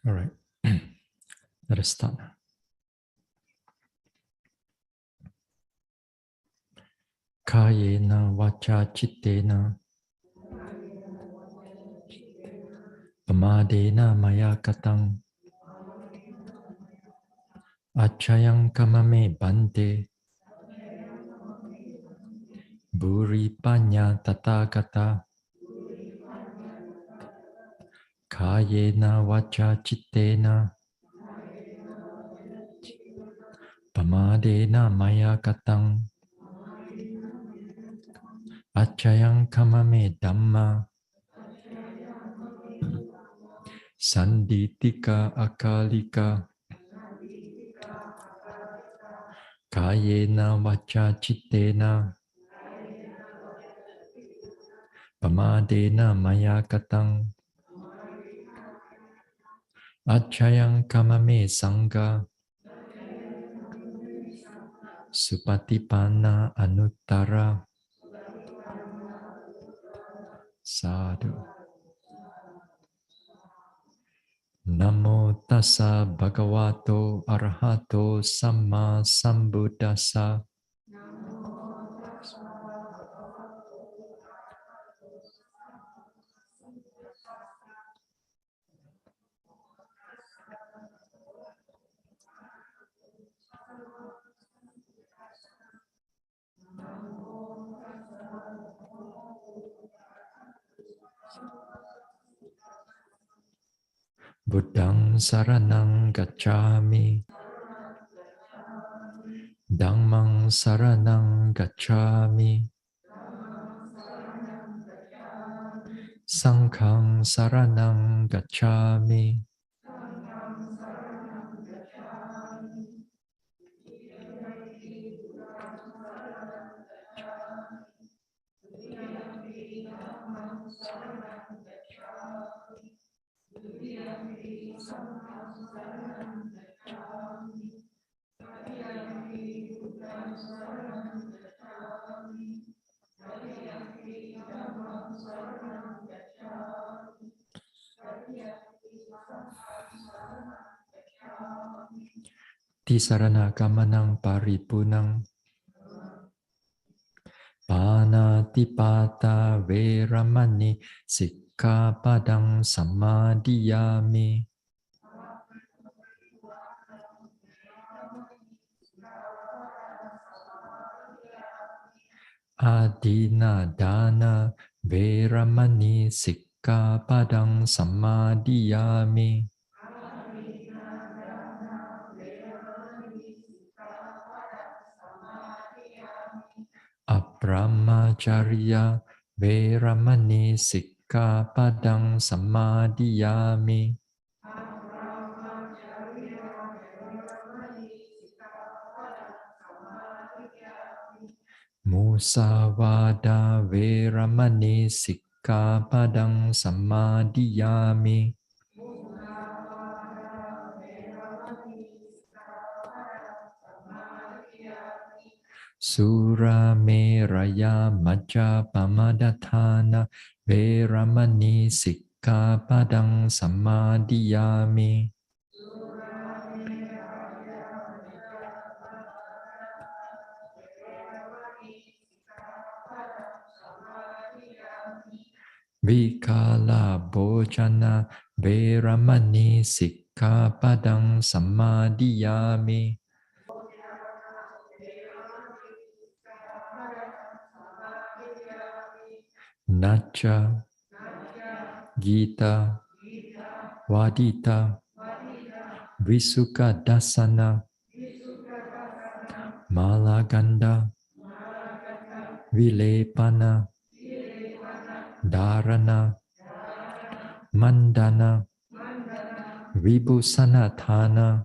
All right, let us start. Kayena vacha chittena pamadena maya katang achayang kamame bante buri panya tathagata Kayena vacha chittena pamadena maya katang achayang kamame Dhamma Sanditika akalika Kayena vacha chittena pamadena maya katang achayang kamame sangha supatipanna anuttara sadhu. Namo tassa bhagavato arahato samma sambuddhassa. Buddhang saranang gacchami. Dhammang saranang gacchami. Sanghang saranang gacchami. Tisarana gamanang paripunang panatipata veramani sikkhapadang samadhiyami. Adina dana veramani sikkhapadang samadhiyami. Abrahmacharya veramani sikkhapadang samadhiyami. Musavada veramani sikkhapadang samadhiyami. Sura meraya majapamadatthana veramani sikkhapadang samadhiyami. Vikala bhojana veramani sikkhapadang samadhiyami. Nacha Gita Vadita Visuka Dasana Malaganda Vilepana Dharana Mandana Vibhusanatthana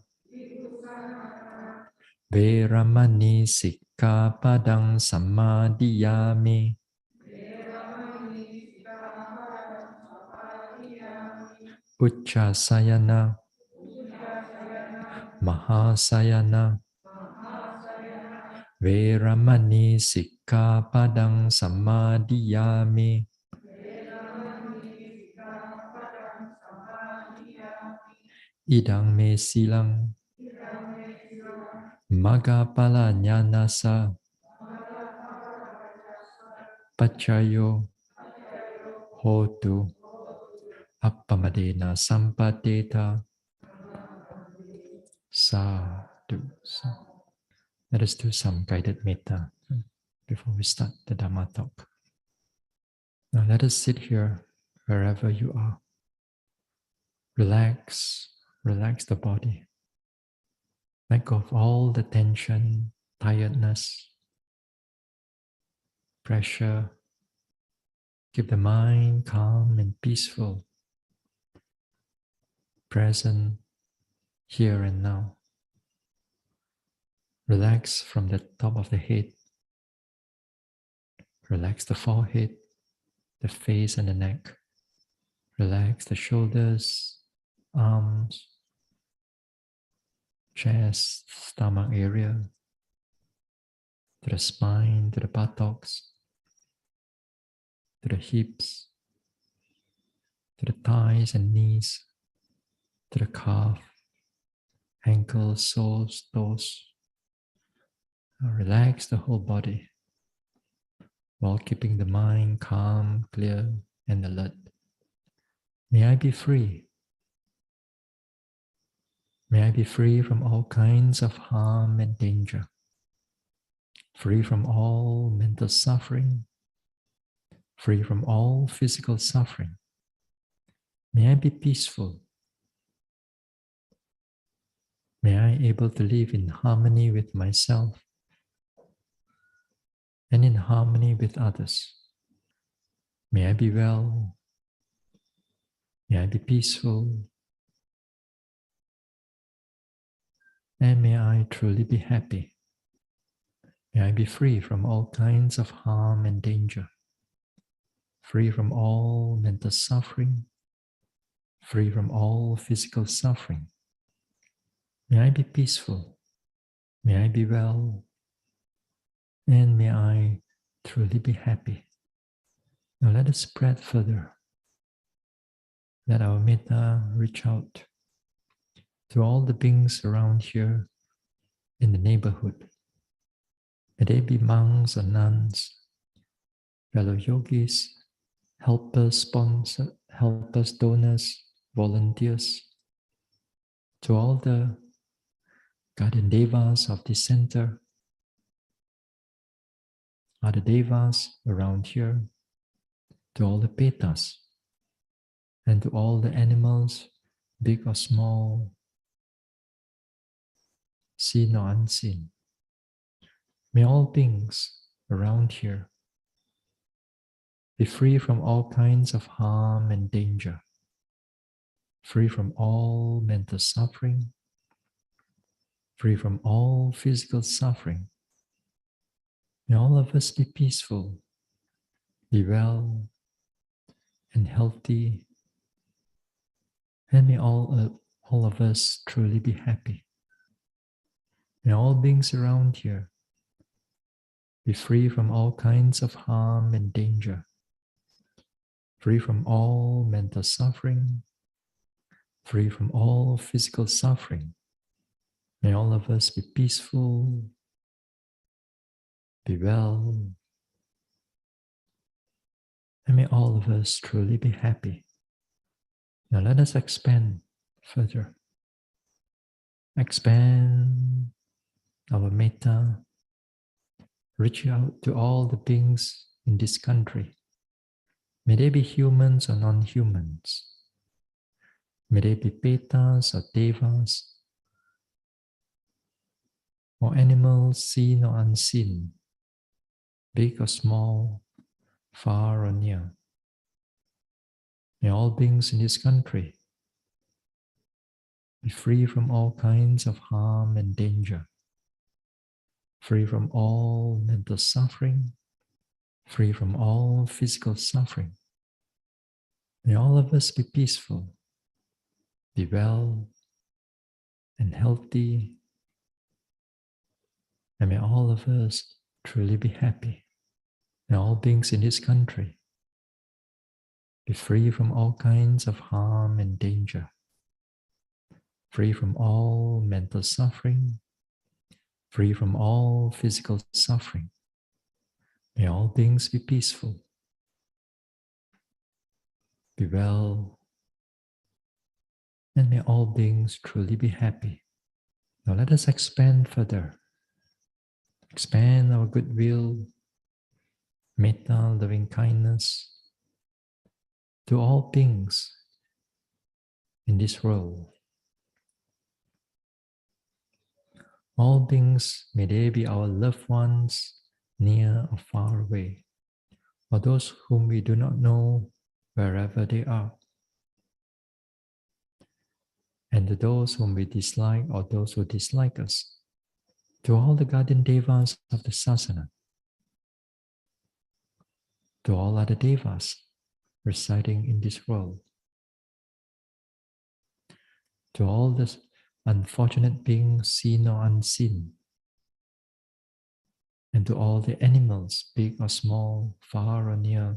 Veramani sikkhapadang samadhiyami. Uchasayana Mahasayana Veramani sikkhapadang samadhiyami. idang me silang magapala nyanasa pachayo hotu appamadena sampadeta sadhu. Let us do some guided metta before we start the Dhamma talk. Now let us sit here wherever you are. Relax, relax the body. Let go of all the tension, tiredness, pressure. Keep the mind calm and peaceful, present here and now. Relax from the top of the head. Relax the forehead, the face and the neck. Relax the shoulders, arms, chest, stomach area, to the spine, to the buttocks, to the hips, to the thighs and knees, to the calf, ankles, soles, toes. Now relax the whole body while keeping the mind calm, clear, and alert. May I be free. May I be free from all kinds of harm and danger, free from all mental suffering, free from all physical suffering. May I be peaceful. May I be able to live in harmony with myself and in harmony with others. May I be well. May I be peaceful. And may I truly be happy. May I be free from all kinds of harm and danger, free from all mental suffering, free from all physical suffering. May I be peaceful. May I be well. And may I truly be happy. Now let us spread further. Let our metta reach out to all the beings around here in the neighborhood. May they be monks or nuns, fellow yogis, helpers, sponsors, helpers, donors, volunteers, to all the guardian devas of this center, other devas around here, to all the petas, and to all the animals, big or small, seen or unseen. May all beings around here be free from all kinds of harm and danger, free from all mental suffering, free from all physical suffering. May all of us be peaceful, be well and healthy, and may all of us truly be happy. May all beings around here be free from all kinds of harm and danger, free from all mental suffering, free from all physical suffering. May all of us be peaceful, be well, and may all of us truly be happy. Now let us expand further. Expand our metta, reach out to all the beings in this country. May they be humans or non-humans. May they be petas or devas, or animals seen or unseen, big or small, far or near. May all beings in this country be free from all kinds of harm and danger, free from all mental suffering, free from all physical suffering. May all of us be peaceful, be well and healthy, and may all of us truly be happy. May all beings in this country be free from all kinds of harm and danger, free from all mental suffering, free from all physical suffering. May all beings be peaceful, be well, and may all beings truly be happy. Now let us expand further. Expand our goodwill, metta, loving kindness to all beings in this world. All beings, may they be our loved ones, near or far away, or those whom we do not know, wherever they are. And to those whom we dislike or those who dislike us, to all the guardian devas of the sasana, to all other devas residing in this world, to all the unfortunate beings seen or unseen, and to all the animals, big or small, far or near,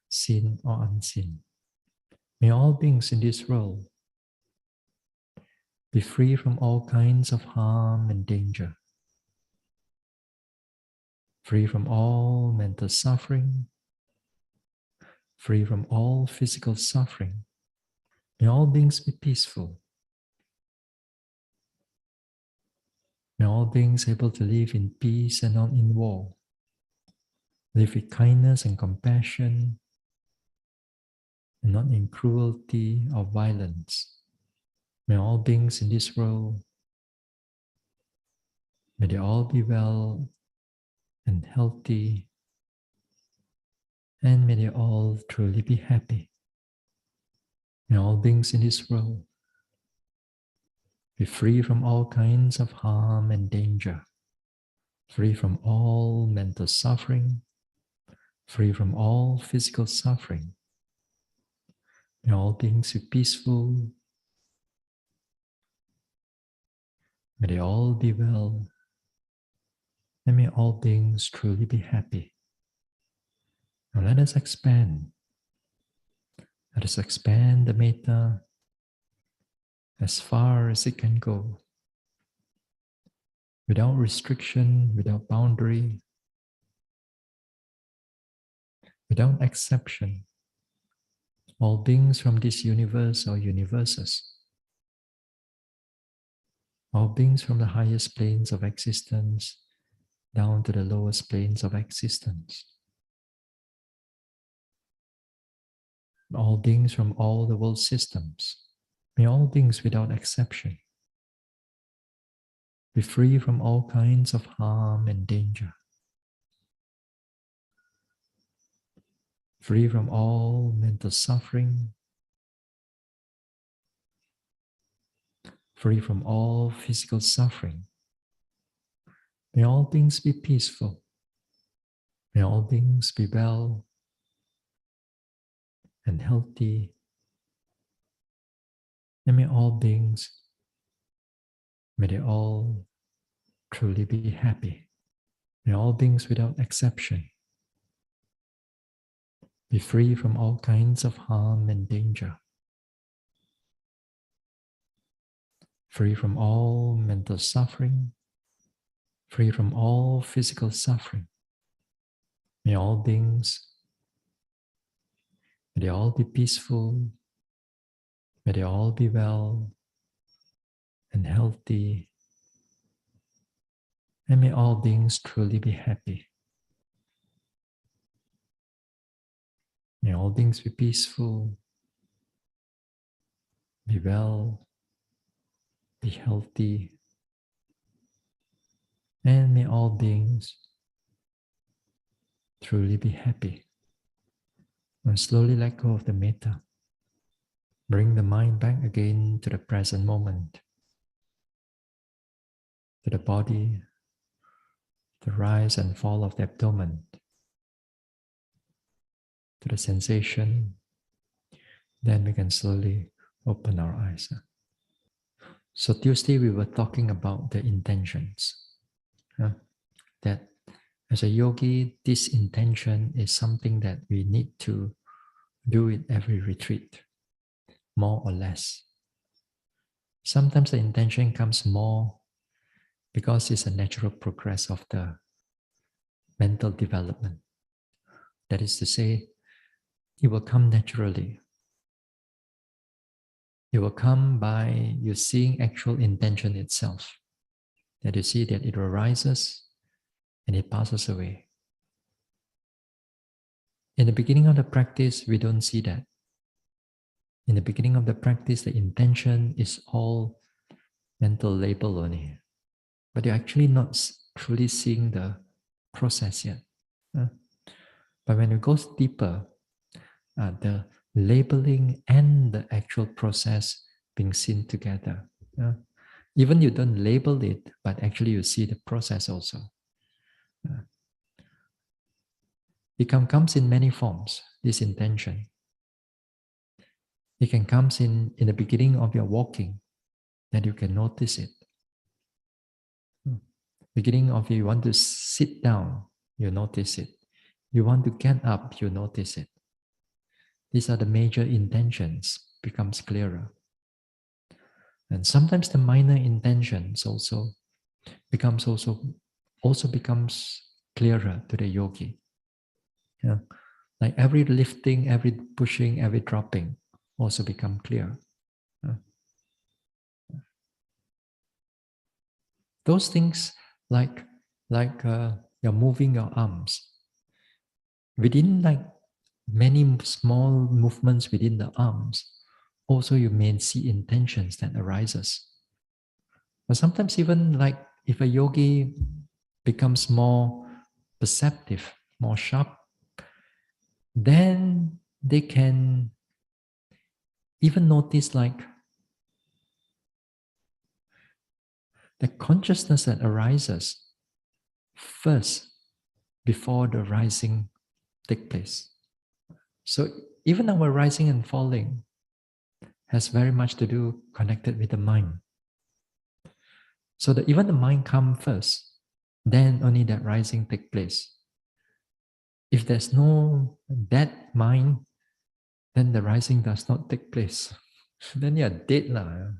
seen or unseen. May all beings in this world be free from all kinds of harm and danger, free from all mental suffering, free from all physical suffering. May all beings be peaceful. May all beings able to live in peace and not in war, live with kindness and compassion, and not in cruelty or violence. May all beings in this world, may they all be well and healthy, and may they all truly be happy. May all beings in this world be free from all kinds of harm and danger, free from all mental suffering, free from all physical suffering. May all beings be peaceful. May they all be well, and may all beings truly be happy. Now let us expand. Let us expand the metta as far as it can go, without restriction, without boundary, without exception. All beings from this universe or universes, all beings from the highest planes of existence down to the lowest planes of existence, all beings from all the world systems, may all beings without exception be free from all kinds of harm and danger, free from all mental suffering, free from all physical suffering. May all beings be peaceful. May all beings be well and healthy. And may all beings, may they all truly be happy. May all beings without exception be free from all kinds of harm and danger, free from all mental suffering, free from all physical suffering. May all beings, may they all be peaceful, may they all be well and healthy, and may all beings truly be happy. May all beings be peaceful, be well, be healthy, and may all beings truly be happy. And slowly let go of the metta. Bring the mind back again to the present moment, to the body, the rise and fall of the abdomen, to the sensation. Then we can slowly open our eyes. So Tuesday we were talking about the intentions. That as a yogi, this intention is something that we need to do it every retreat. more or less. Sometimes the intention comes more because it's a natural progress of the mental development. That is to say, it will come naturally. It will come by you seeing actual intention itself. That you see that it arises and it passes away. In the beginning of the practice, we don't see that. In the beginning of the practice, the intention is all mental label only. But you're actually not truly seeing the process yet. But when it goes deeper, the labeling and the actual process being seen together. Even you don't label it, but actually you see the process also. It comes in many forms, this intention. It can come in the beginning of your walking, that you can notice it. Beginning of you want to sit down, you notice it. You want to get up, you notice it. These are the major intentions, becomes clearer. And sometimes the minor intentions also becomes clearer to the yogi. Like every lifting, every pushing, every dropping also become clear. Those things like you're moving your arms. Within like many small movements within the arms, also you may see intentions that arises. But sometimes even like if a yogi becomes more perceptive, more sharp, then they can even notice like the consciousness that arises first before the rising take place. So even our rising and falling has very much to do connected with the mind. So that even the mind comes first, then only that rising take place. If there's no that mind, then the rising does not take place. Then you're dead now.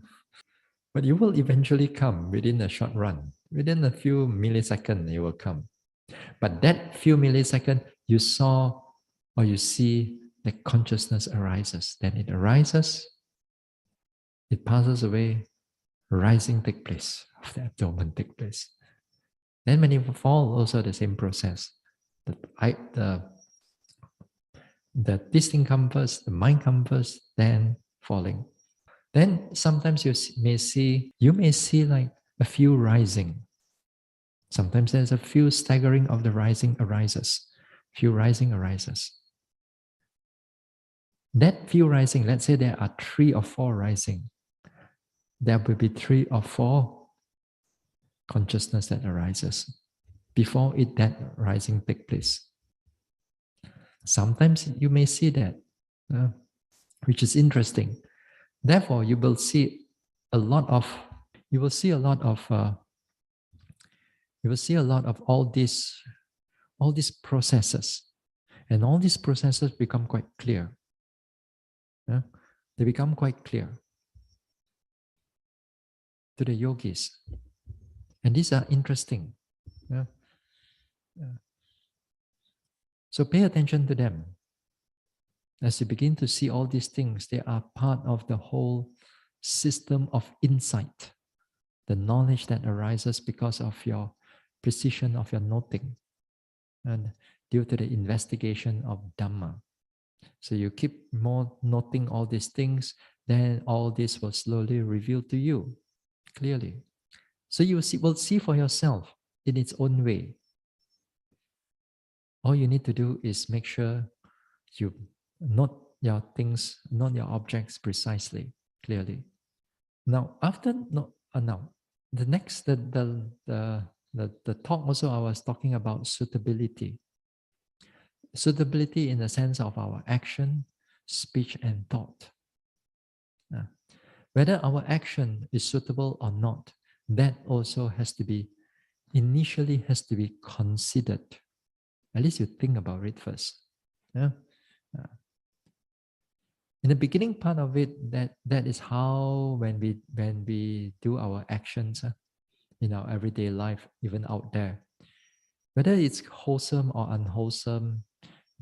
But you will eventually come within a short run. Within a few milliseconds, you will come. But that few milliseconds, you saw or you see that consciousness arises. Then it arises, it passes away, rising take place, of the abdomen take place. Then when you fall, also the same process. This thing comes first, the mind comes first, then falling. Then sometimes you may see like a few rising. Sometimes there's a few staggering of the rising arises. Few rising arises. That few rising, let's say there are 3 or 4 rising. There will be 3 or 4 consciousness that arises before that rising take place. Sometimes you may see that, which is interesting. Therefore, you will see a lot of all these processes, and all these processes become quite clear. They become quite clear to the yogis, and these are interesting. So pay attention to them. As you begin to see all these things, they are part of the whole system of insight, the knowledge that arises because of your precision of your noting and due to the investigation of Dhamma. So you keep more noting all these things, then all this will slowly reveal to you clearly. So you will see for yourself in its own way. All you need to do is make sure you note your things, note your objects precisely, clearly. Now, the next the talk also I was talking about suitability. Suitability in the sense of our action, speech, and thought. Whether our action is suitable or not, that also initially has to be considered. At least you think about it first. In the beginning part of it, that is how when we do our actions in our everyday life, even out there, whether it's wholesome or unwholesome,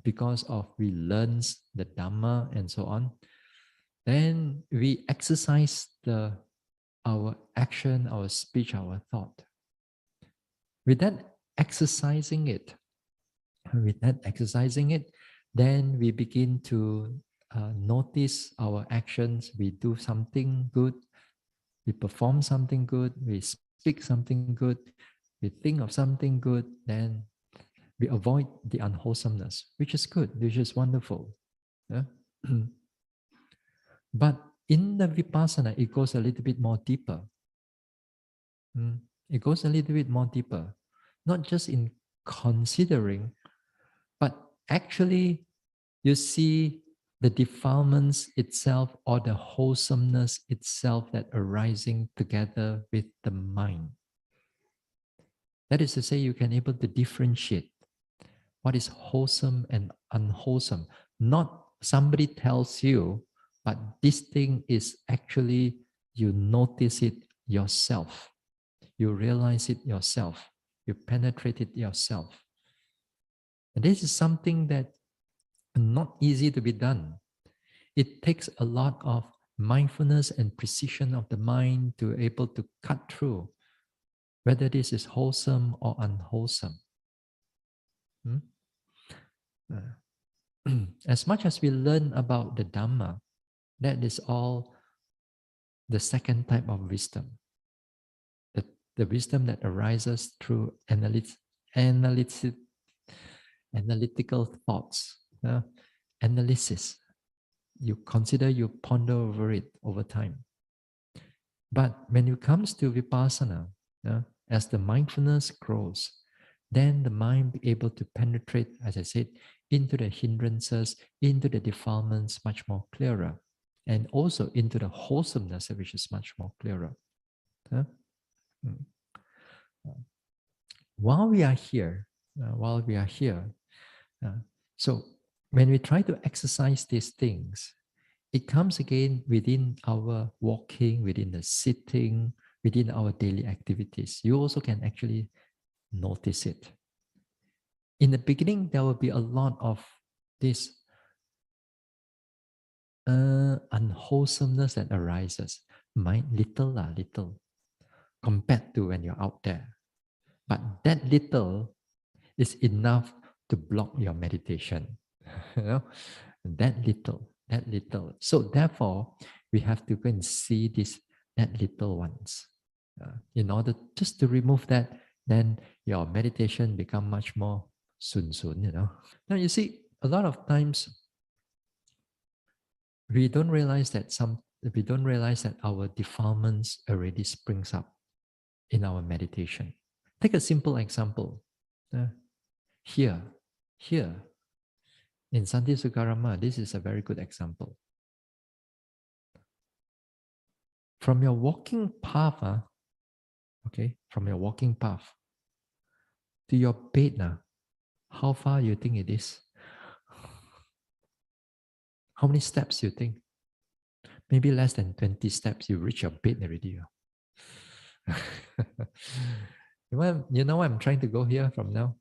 because of we learn the Dhamma and so on, then we exercise our action, our speech, our thought. With that exercising it, then we begin to notice our actions. We do something good, we perform something good, we speak something good, we think of something good, then we avoid the unwholesomeness, which is good, which is wonderful. Yeah? But in the Vipassana, it goes a little bit more deeper. It goes a little bit more deeper, not just in considering, but actually you see the defilements itself or the wholesomeness itself that arising together with the mind. That is to say, you can able to differentiate what is wholesome and unwholesome. Not somebody tells you, but this thing is actually, you notice it yourself. You realize it yourself. You penetrate it yourself. And this is something that not easy to be done. It takes a lot of mindfulness and precision of the mind to able to cut through whether this is wholesome or unwholesome. As much as we learn about the Dhamma, that is all the second type of wisdom. The wisdom that arises through analytical thoughts, analysis. You consider, you ponder over it over time. But when it comes to Vipassana, as the mindfulness grows, then the mind be able to penetrate, as I said, into the hindrances, into the defilements much more clearer, and also into the wholesomeness, which is much more clearer. While we are here, so when we try to exercise these things, it comes again within our walking, within the sitting, within our daily activities. You also can actually notice it. In the beginning, there will be a lot of this unwholesomeness that arises. Little, compared to when you're out there. But that little is enough to block your meditation. You know, that little. So therefore, we have to go and see that little ones. In order just to remove that, then your meditation become much more sun. Now you see, a lot of times we don't realize that our defilements already springs up in our meditation. Take a simple example. Here, in Santi Sukarama, this is a very good example. From your walking path, from your walking path to your bed, how far you think it is? How many steps you think? Maybe less than 20 steps, you reach your bed already. You know where I'm trying to go here from now?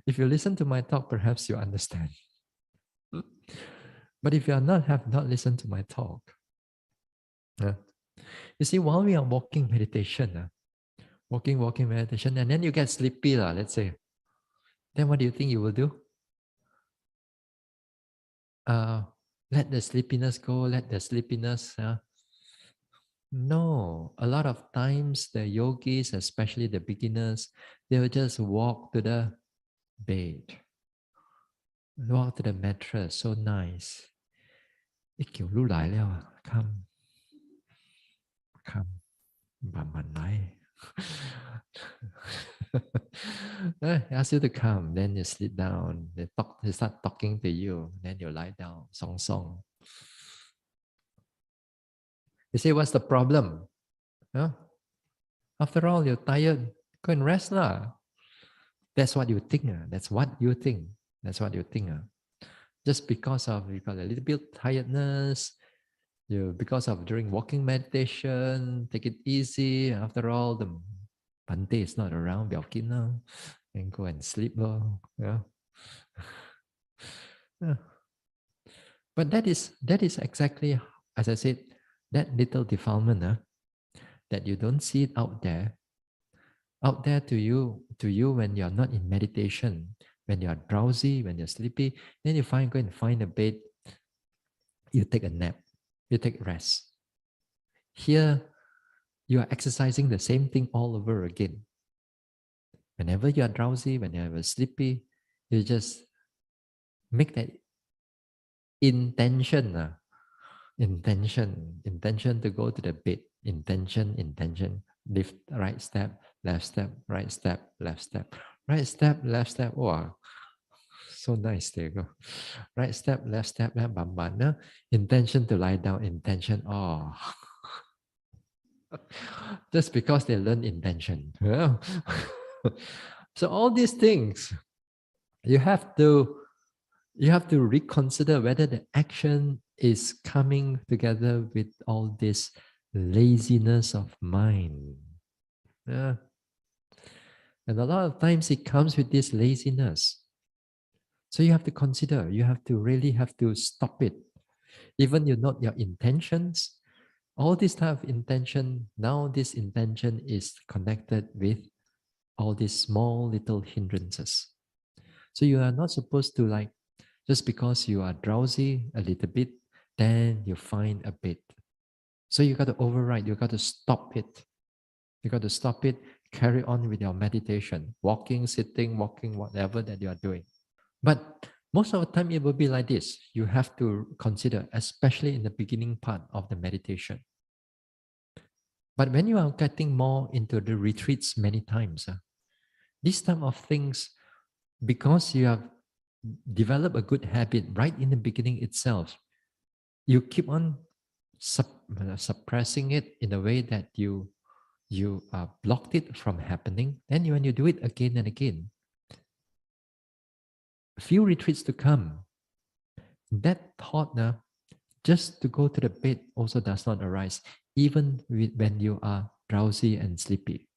If you listen to my talk, perhaps you understand. But if you have not listened to my talk, you see, while we are walking meditation, walking meditation, and then you get sleepy, let's say, then what do you think you will do? Let the sleepiness go, let the sleepiness. No, a lot of times the yogis, especially the beginners, they will just walk to the bed, walk to the mattress, so nice. 一叫你來了 come,慢慢來. Ask you to come, then you sit down, they start talking to you, then you lie down, song. You say, what's the problem? After all, you're tired, go and rest lah. That's what you think. That's what you think. Just because of you got a little bit tiredness, because of during walking meditation, take it easy. After all, the Bante is not around, Biao now, and go and sleep. Yeah. Yeah. But that is exactly, as I said, that little defilement that you don't see it out there to you when you're not in meditation, when you're drowsy, when you're sleepy, then you go and find a bed, you take a nap, you take rest. Here, you are exercising the same thing all over again. Whenever you are drowsy, whenever you're sleepy, you just make that intention, intention to go to the bed, intention, lift, right step, left step, right step, left step, right step, left step. Wow, so nice. There you go. Right step, left, bam, intention to lie down, intention. Oh, just because they learn intention. Yeah. So all these things, you have to reconsider whether the action is coming together with all this laziness of mind. Yeah. And a lot of times it comes with this laziness. So you have to consider, you have to really have to stop it. Even you know your intentions, all this type of intention, now this intention is connected with all these small little hindrances. So you are not supposed to just because you are drowsy a little bit, then you find a bit. So you got to override, you got to stop it. You got to stop it, carry on with your meditation, walking, sitting, walking, whatever that you are doing. But most of the time, it will be like this. You have to consider, especially in the beginning part of the meditation. But when you are getting more into the retreats many times, these type of things, because you have developed a good habit right in the beginning itself, you keep on suppressing it in a way that you blocked it from happening. Then when you do it again and again, a few retreats to come, that thought now, just to go to the bed also does not arise, even when you are drowsy and sleepy.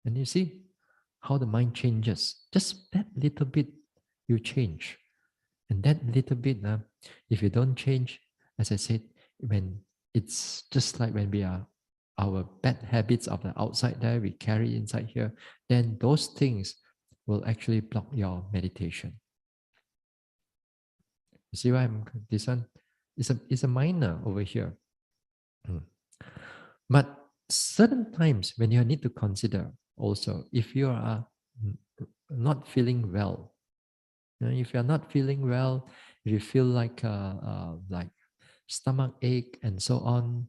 And you see how the mind changes. Just that little bit you change. And that little bit, if you don't change, as I said, when it's just like when we are our bad habits of the outside there, we carry inside here, then those things will actually block your meditation. You see why this one is a minor over here. But certain times when you need to consider also, if you are not feeling well, if you're not feeling well, if you feel like stomach ache and so on,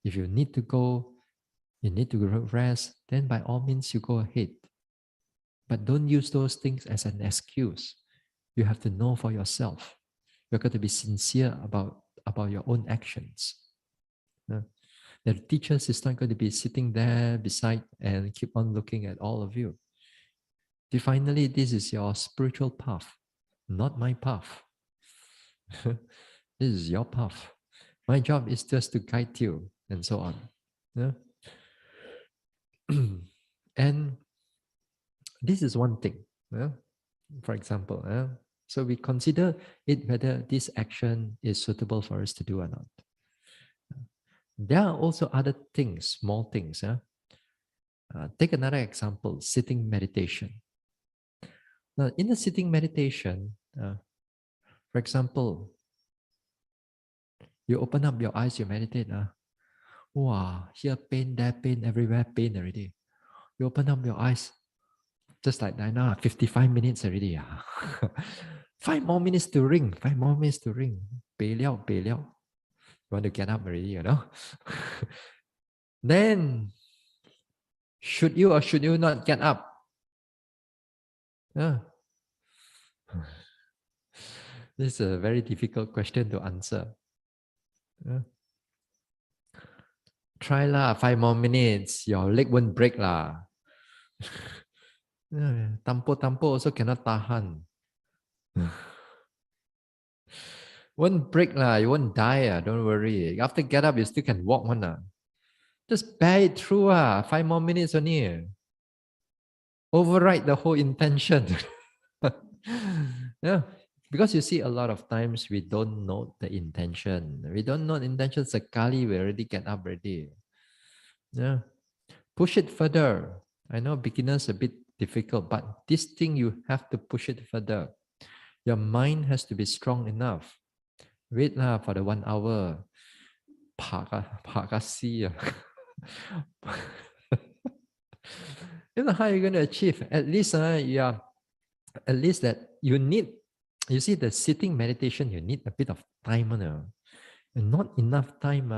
if you need to go, you need to rest, then by all means you go ahead. But don't use those things as an excuse. You have to know for yourself. You've got to be sincere about your own actions. The teachers is not going to be sitting there beside and keep on looking at all of you. Finally, this is your spiritual path, not my path. This is your path. My job is just to guide you and so on. Yeah? And this is one thing. Yeah? For example, so we consider it whether this action is suitable for us to do or not. There are also other things, small things. Take another example, sitting meditation. Now, in the sitting meditation, for example, you open up your eyes, you meditate. Wow, here pain, there pain, everywhere pain already. You open up your eyes, just like that now, 55 minutes already. 5 more minutes to ring, 5 more minutes to ring. 备料, 备料. You want to get up already, Then, should you or should you not get up? Yeah. This is a very difficult question to answer. Yeah. Try lah, 5 more minutes. Your leg won't break lah. Tampo also cannot tahan. Won't break lah, you won't die, don't worry. After get up, you still can walk one. Just bear it through, 5 more minutes only. Override the whole intention. Yeah. Because you see, a lot of times we don't note the intention. We don't know the intention. Sekali, we already get up already. Yeah. Push it further. I know beginners a bit difficult, but this thing you have to push it further. Your mind has to be strong enough. Wait lah for the 1 hour. 爬个溪. You know how you're going to achieve? At least, yeah. At least that you need. You see, the sitting meditation, you need a bit of time, and not enough time.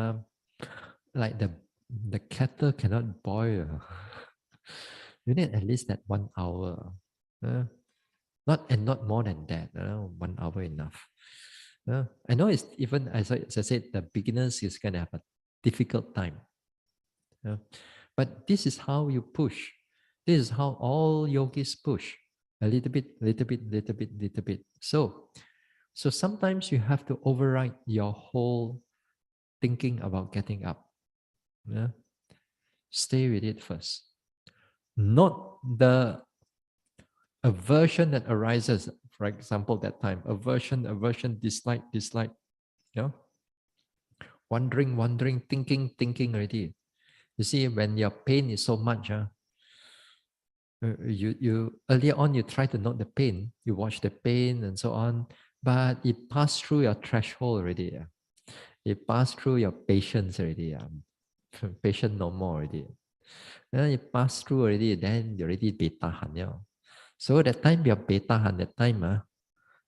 Like the kettle cannot boil. You need at least that 1 hour. Not more than that. 1 hour enough. I know it's even, as I said, the beginners is going to have a difficult time. But this is how you push. This is how all yogis push. A little bit, little bit, little bit, little bit. So sometimes you have to override your whole thinking about getting up. Stay with it first. Not the aversion that arises, for example, that time. Aversion, dislike. Wondering, thinking already. You see, when your pain is so much, you earlier on you try to note the pain, you watch the pain and so on, but it passed through your threshold already. It passed through your patience already. Patient no more already. Then it passed through already, then you already betahan. So that time you're betahan, that time,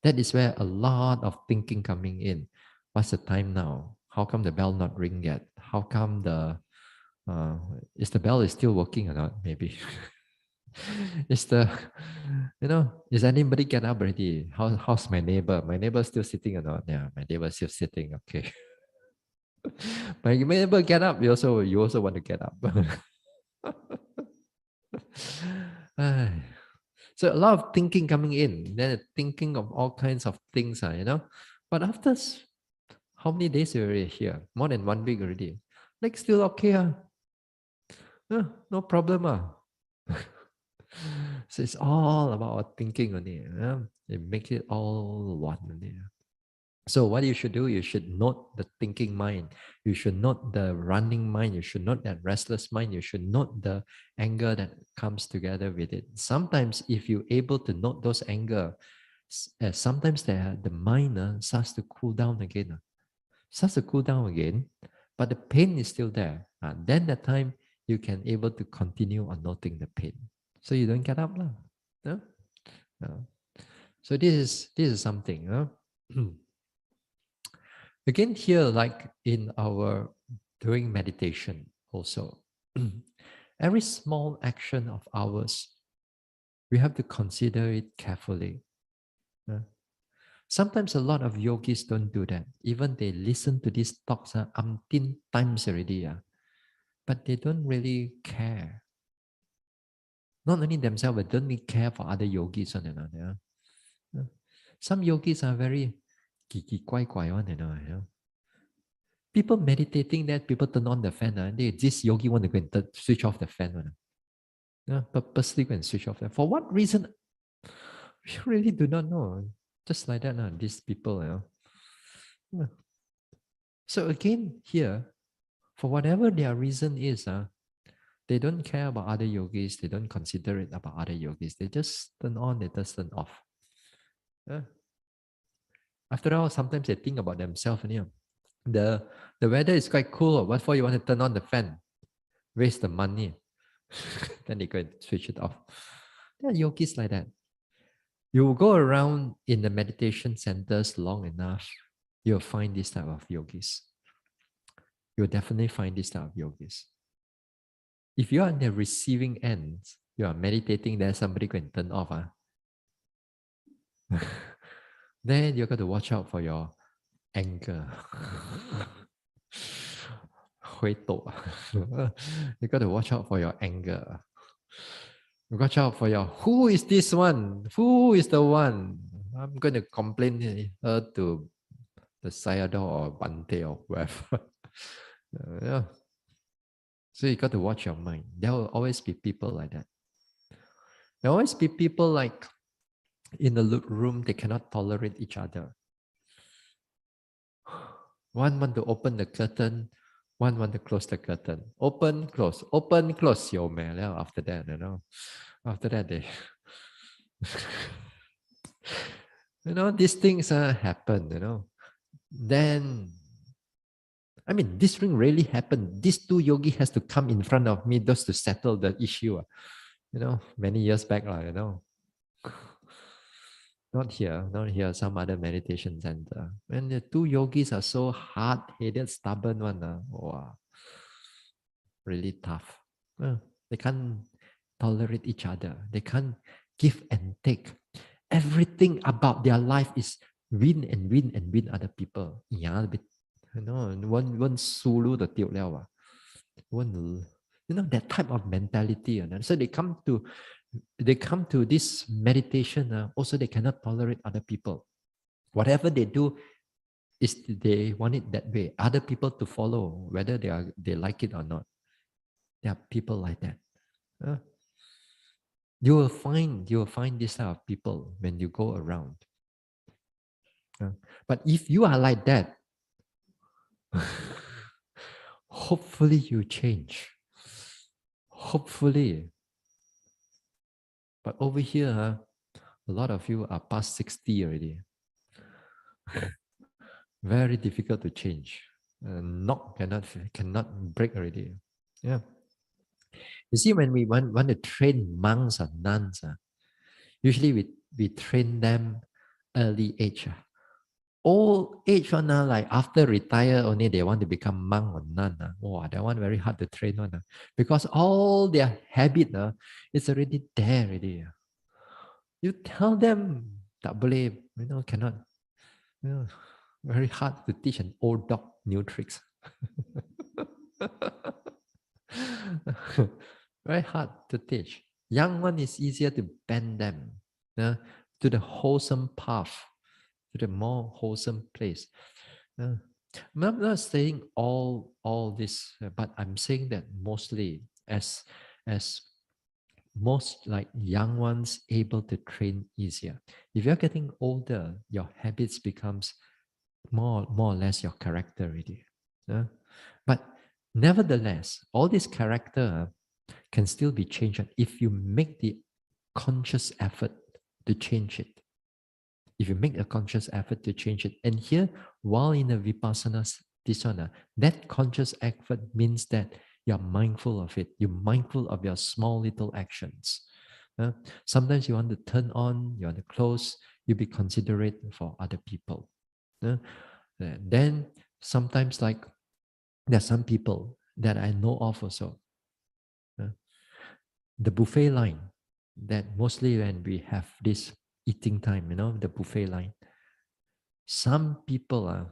that is where a lot of thinking coming in. What's the time now? How come the bell not ring yet? How come is the bell is still working or not? Maybe. Is anybody get up already? How's my neighbor? My neighbor still sitting or not? Yeah, my neighbor still sitting. Okay. My neighbor get up. You also want to get up. So a lot of thinking coming in, then thinking of all kinds of things, But after how many days you already here? More than 1 week already. Like still okay, no problem, So it's all about our thinking only. It makes it all one only. So what you should do, you should note the thinking mind. You should note the running mind. You should note that restless mind. You should note the anger that comes together with it. Sometimes if you're able to note those anger, sometimes the mind starts to cool down again. But the pain is still there. Then that time you can able to continue on noting the pain. So you don't get up. No? No. So this is something. Again, here, like in our doing meditation also, every small action of ours, we have to consider it carefully. Sometimes a lot of yogis don't do that. Even they listen to these talks umpteen times already, but they don't really care. Not only themselves, but don't really care for other yogis. Some yogis are very kiki kwai one, People meditating that, people turn on the fan. This yogi want to go and switch off the fan. Purposely go and switch off that. For what reason? We really do not know. Just like that, these people. So again, here, for whatever their reason is, they don't care about other yogis. They don't consider it about other yogis. They just turn on, they just turn off. After all, sometimes they think about themselves. The weather is quite cool. What for you want to turn on the fan? Waste the money. Then they go and switch it off. There are yogis like that. You go around in the meditation centers long enough, you'll find this type of yogis. You'll definitely find this type of yogis. If you are in the receiving end, you are meditating, then somebody go and turn off. Then you got to watch out for your anger. You got to watch out for your anger. Watch out for your, who is this one? Who is the one? I'm going to complain her to the Sayadaw or Bante or whoever. Yeah. So you got to watch your mind. There will always be people like that. There will always be people like in the room, they cannot tolerate each other. One want to open the curtain, one want to close the curtain. Open, close, yo man. After that, after that they, these things happen, Then, I mean, this thing really happened. These two yogis has to come in front of me just to settle the issue, many years back, not here, some other meditation center. And the two yogis are so hard-headed, stubborn one. Wow, really tough. They can't tolerate each other. They can't give and take. Everything about their life is win and win and win other people. Yeah, one sulu the tiệu liao one, that type of mentality. And so they come to this meditation. Also, they cannot tolerate other people. Whatever they do is they want it that way. Other people to follow, whether they like it or not. There are people like that. You will find this type of people when you go around. But if you are like that, hopefully you change. Hopefully. But over here, a lot of you are past 60 already. Very difficult to change. Knock cannot break already. Yeah. You see, when we want to train monks or nuns, usually we train them early age. Old age one, like after retire only they want to become monk or nun. Wow, that one very hard to train one. Because all their habit is already there already. You tell them tak boleh, cannot. Very hard to teach an old dog new tricks. Very hard to teach. Young one is easier to bend them to the wholesome path, to the more wholesome place. I'm not saying all this, but I'm saying that mostly as most like young ones able to train easier. If you're getting older, your habits becomes more or less your character already. But nevertheless, all this character can still be changed if you make the conscious effort to change it. If you make a conscious effort to change it. And here, while in the vipassana, that conscious effort means that you're mindful of it. You're mindful of your small little actions. Sometimes you want to turn on, you want to close, you be considerate for other people. Then sometimes like there's some people that I know of also. The buffet line, that mostly when we have this eating time, the buffet line. Some people,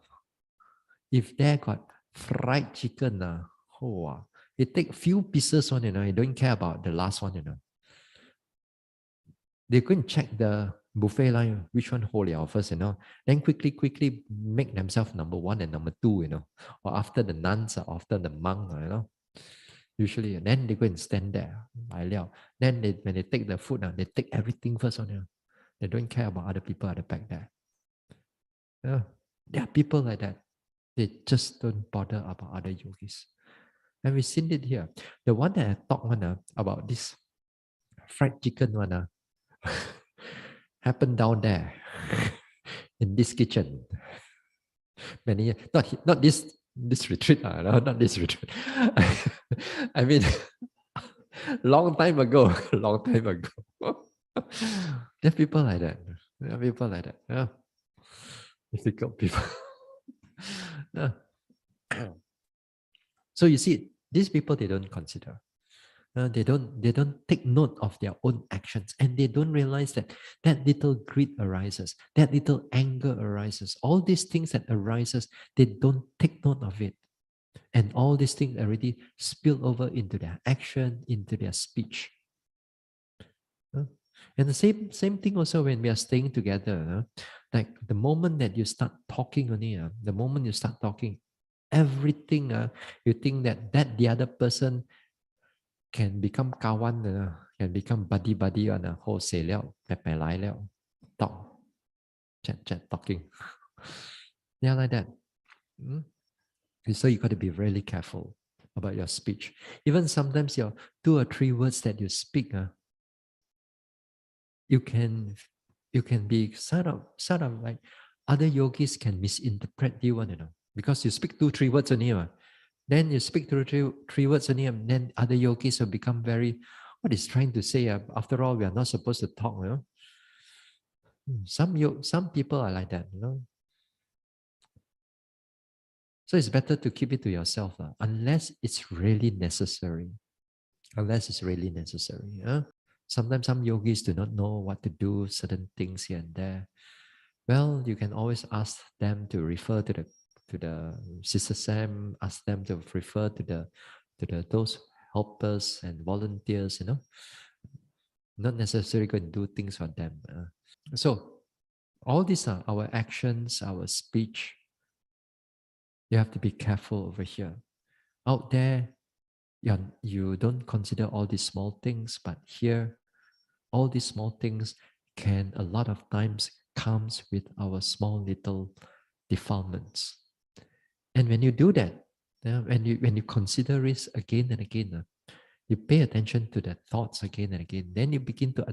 if they got fried chicken, they take few pieces one, they don't care about the last one, They go and check the buffet line, which one hold it first, Then quickly make themselves number one and number two, Or after the nuns or after the monk, Usually, then they go and stand there. Then when they take the food, they take everything first on. They don't care about other people at the back there. There are people like that. They just don't bother about other yogis. And we've seen it here. The one that I talked about this fried chicken one happened down there in this kitchen. Many years, not this retreat, not this retreat. I mean, long time ago. There are people like that. Yeah. Difficult people. Yeah. So you see, these people they don't consider. They don't take note of their own actions, and they don't realize that little greed arises, that little anger arises. All these things that arises, they don't take note of it, and all these things already spill over into their action, into their speech. And the same thing also when we are staying together. Like the moment that you start talking only, the moment you start talking, everything you think that the other person can become kawan, can become buddy buddy on a whole say liao, pe lai liao, talk, chat talking. Yeah, like that. Mm. So you got to be really careful about your speech. Even sometimes your 2 or 3 words that you speak, you can be sort of like other yogis can misinterpret you, because you speak 2 3 words only. Then you speak 2 3 words only, and then other yogis will become very, what is trying to say? After all, we are not supposed to talk. Some people are like that. So it's better to keep it to yourself, unless it's really necessary. Unless it's really necessary. Sometimes some yogis do not know what to do, certain things here and there. Well, you can always ask them to refer to the Sister Sam, ask them to refer to the those helpers and volunteers. Not necessarily go and do things for them. So all these are our actions, our speech. You have to be careful over here. Out there, you don't consider all these small things, but here, all these small things can a lot of times comes with our small little defilements. And when you do that, when you consider it again and again, you pay attention to the thoughts again and again, then you begin to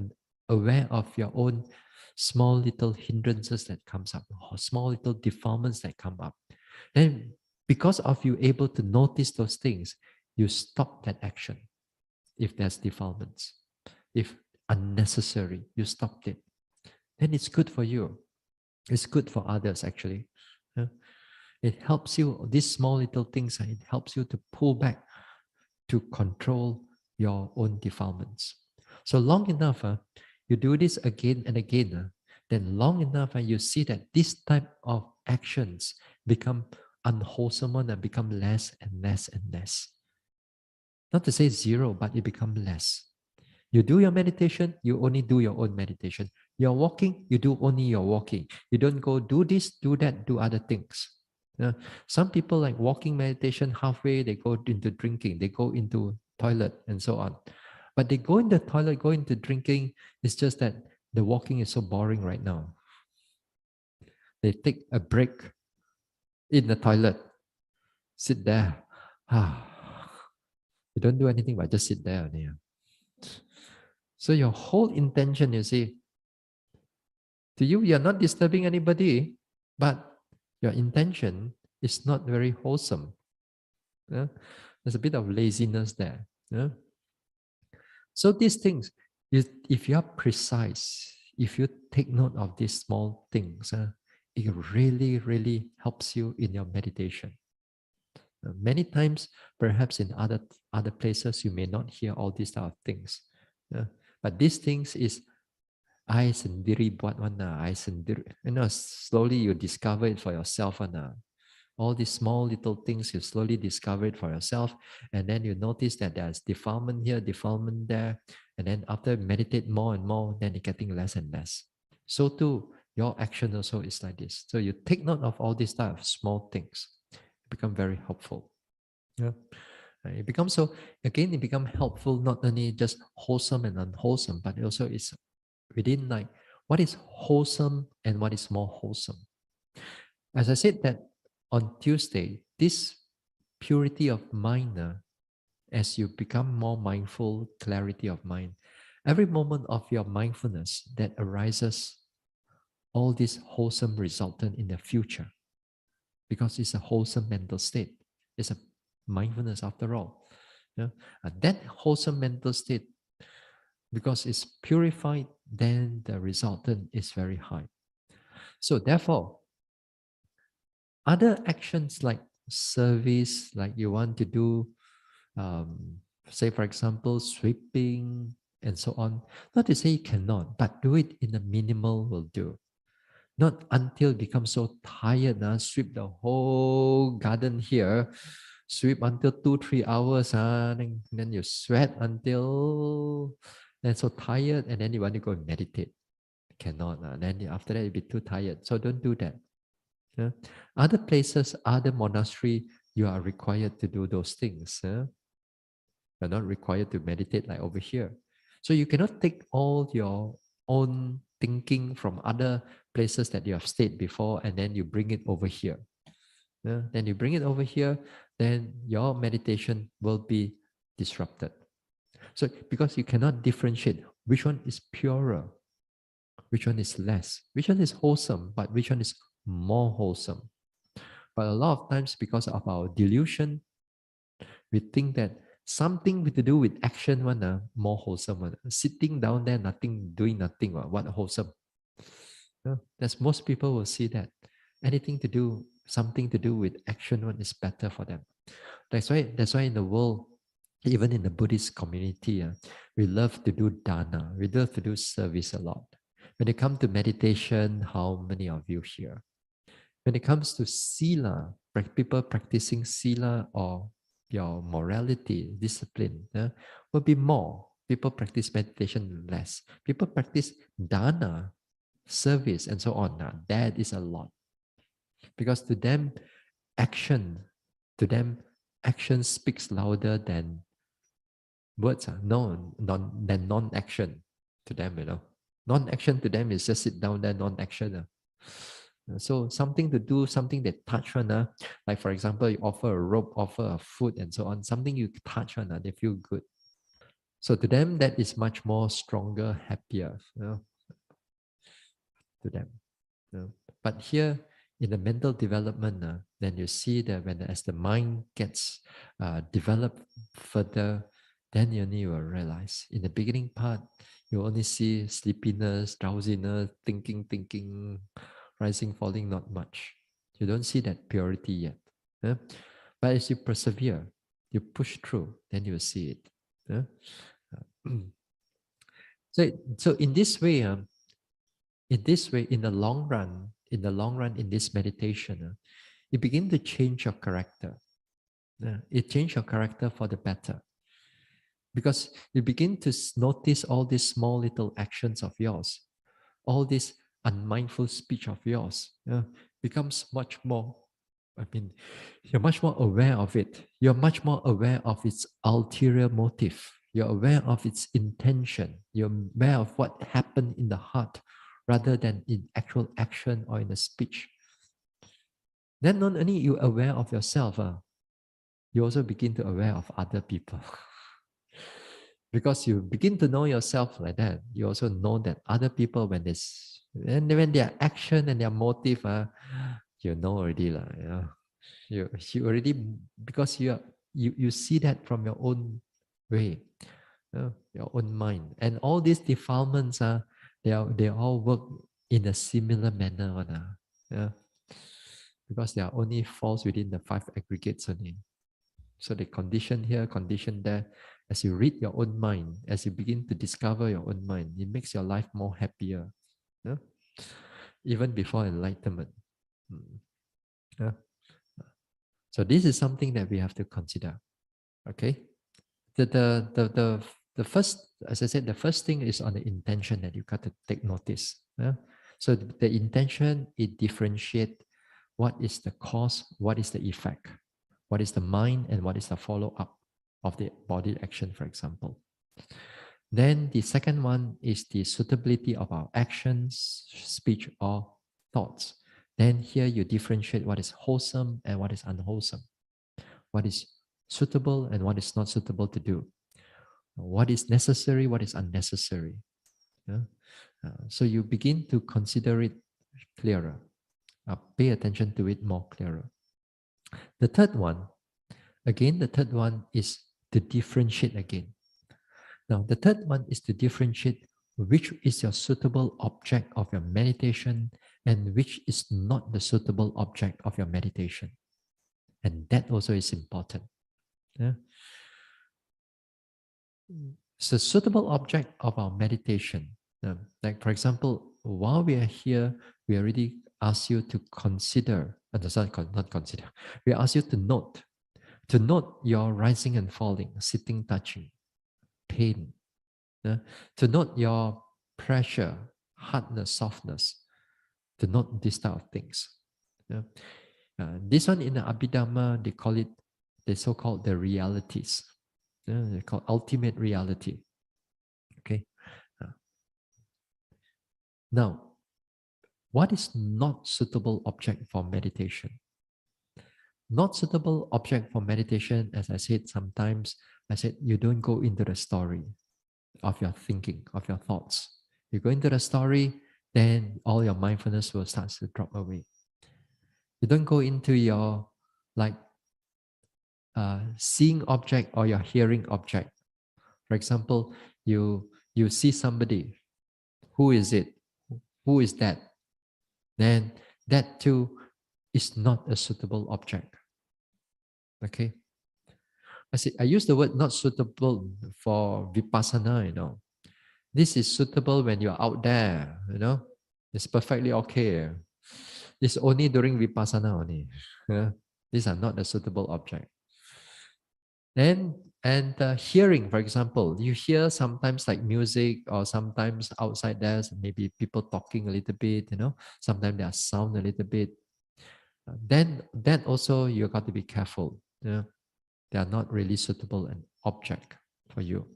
aware of your own small little hindrances that comes up, or small little defilements that come up. Then because of you able to notice those things, you stop that action if there's defilements. If unnecessary, you stopped it. Then it's good for you. It's good for others actually. Yeah. It helps you, these small little things, it helps you to pull back to control your own defilements. So long enough, you do this again and again, then long enough, you see that this type of actions become unwholesome and become less and less and less. Not to say zero, but it becomes less. You do your meditation, you only do your own meditation. You're walking, you do only your walking. You don't go do this, do that, do other things. Some people like walking meditation halfway, they go into drinking, they go into toilet and so on. But they go in the toilet, go into drinking. It's just that the walking is so boring right now. They take a break in the toilet, sit there. You don't do anything but just sit there. So your whole intention, you see, to you, you're not disturbing anybody, but your intention is not very wholesome. There's a bit of laziness there. So these things, if you are precise, if you take note of these small things, it really, really helps you in your meditation. Many times, perhaps in other places, you may not hear all these type of things. But these things is I sendiri buat mana, I sendiri. Slowly you discover it for yourself. All these small little things, you slowly discover it for yourself. And then you notice that there's defilement here, defilement there. And then after meditate more and more, then it's getting less and less. So too, your action also is like this. So you take note of all these type of small things. Become very helpful. Yeah. It becomes so, again, it becomes helpful, not only just wholesome and unwholesome, but also it's within like what is wholesome and what is more wholesome. As I said that on Tuesday, this purity of mind, as you become more mindful, clarity of mind, every moment of your mindfulness that arises, all this wholesome resultant in the future, because it's a wholesome mental state. It's a mindfulness after all. Yeah? And that wholesome mental state, because it's purified, then the resultant is very high. So therefore, other actions like service, like you want to do, say for example, sweeping and so on, not to say you cannot, but do it in a minimal will do. Not until become so tired, sweep the whole garden here, sweep until 2 3 hours, then you sweat until and so tired, and then you want to go and meditate. Cannot. Then after that, you'll be too tired. So don't do that. Yeah. Other places, other monastery, you are required to do those things. You're not required to meditate like over here. So you cannot take all your own thinking from other places that you have stayed before and then you bring it over here. Yeah. Then you bring it over here, then your meditation will be disrupted. So because you cannot differentiate which one is purer, which one is less, which one is wholesome, but which one is more wholesome. But a lot of times, because of our delusion, we think that something to do with action one more wholesome one. Sitting down there, nothing, doing nothing, what wholesome. That's most people will see that. Anything to do, something to do with action one is better for them. That's why in the world, even in the Buddhist community, we love to do dana. We love to do service a lot. When it comes to meditation, how many of you here? When it comes to sila, people practicing sila or your morality, discipline, will be more. People practice meditation less. People practice dana, service, and so on. That is a lot. Because to them, action, to them, action speaks louder than words. Than non-action to them, Non-action to them is just sit down there, non-action. So something to do, something that touch one, like for example, you offer a rope, offer a food, and so on. Something you touch one, they feel good. So to them, that is much more stronger, happier, to them. But here in the mental development, then you see that when as the mind gets developed further, then you will realize in the beginning part, you only see sleepiness, drowsiness, thinking, rising, falling, not much. You don't see that purity yet. But as you persevere, you push through, then you will see it. So in this way, in the long run, in this meditation, you begin to change your character. It changes your character for the better. Because you begin to notice all these small little actions of yours, all this unmindful speech of yours, becomes much more, you're much more aware of it. You're much more aware of its ulterior motive. You're aware of its intention. You're aware of what happened in the heart rather than in actual action or in a speech. Then not only you aware of yourself, you also begin to aware of other people. Because you begin to know yourself like that, you also know that other people, when their action and their motive, you know already. You already, because you see that from your own way, your own mind. And all these defilements, they all work in a similar manner. Because they are only falls within the 5 aggregates only. So they condition here, condition there. As you read your own mind, as you begin to discover your own mind, it makes your life more happier. Yeah? Even before enlightenment. Yeah? So this is something that we have to consider. Okay? The first, as I said, the first thing is on the intention that you got to take notice. Yeah? So the intention, it differentiates what is the cause, what is the effect, what is the mind, and what is the follow-up of the body action, for example. Then the second one is the suitability of our actions, speech, or thoughts. Then here you differentiate what is wholesome and what is unwholesome, what is suitable and what is not suitable to do, what is necessary, what is unnecessary. Yeah? So you begin to consider it clearer, pay attention to it more clearer. The third one is to differentiate again. Now, the third one is to differentiate which is your suitable object of your meditation and which is not the suitable object of your meditation. And that also is important. Yeah? So, suitable object of our meditation. Like, for example, while we are here, we already ask you to consider, not consider, we ask you to note your rising and falling, sitting, touching, pain, To note your pressure, hardness, softness, to note these type of things. Yeah. This one in the Abhidhamma, they call it the so-called the realities. They call ultimate reality. Okay. Now, what is not suitable object for meditation? Not suitable object for meditation, as I said, sometimes I said you don't go into the story of your thinking, of your thoughts. You go into the story, then all your mindfulness will start to drop away. You don't go into your like seeing object or your hearing object. For example, you see somebody. Who is it? Who is that? Then that too is not a suitable object. Okay. I use the word not suitable for vipassana, This is suitable when you're out there, It's perfectly okay. It's only during vipassana only. Yeah? These are not a suitable object. And hearing, for example, you hear sometimes like music or sometimes outside there's maybe people talking a little bit, Sometimes there's sound a little bit. Then that also you got to be careful. They are not really suitable an object for you.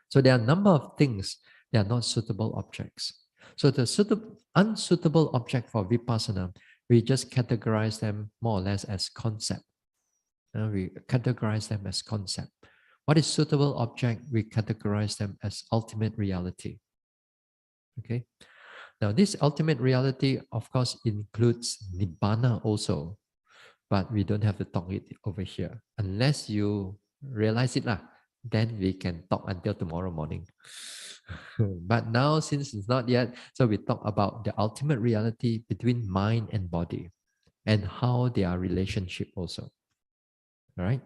So there are a number of things that are not suitable objects. So the unsuitable object for vipassana, we just categorize them more or less as concept. We categorize them as concept. What is suitable object? We categorize them as ultimate reality. Okay. Now this ultimate reality, of course, includes nibbana also, but we don't have to talk it over here unless you realize it lah. Then we can talk until tomorrow morning. But now, since it's not yet, so we talk about the ultimate reality between mind and body and how they are relationship also. All right.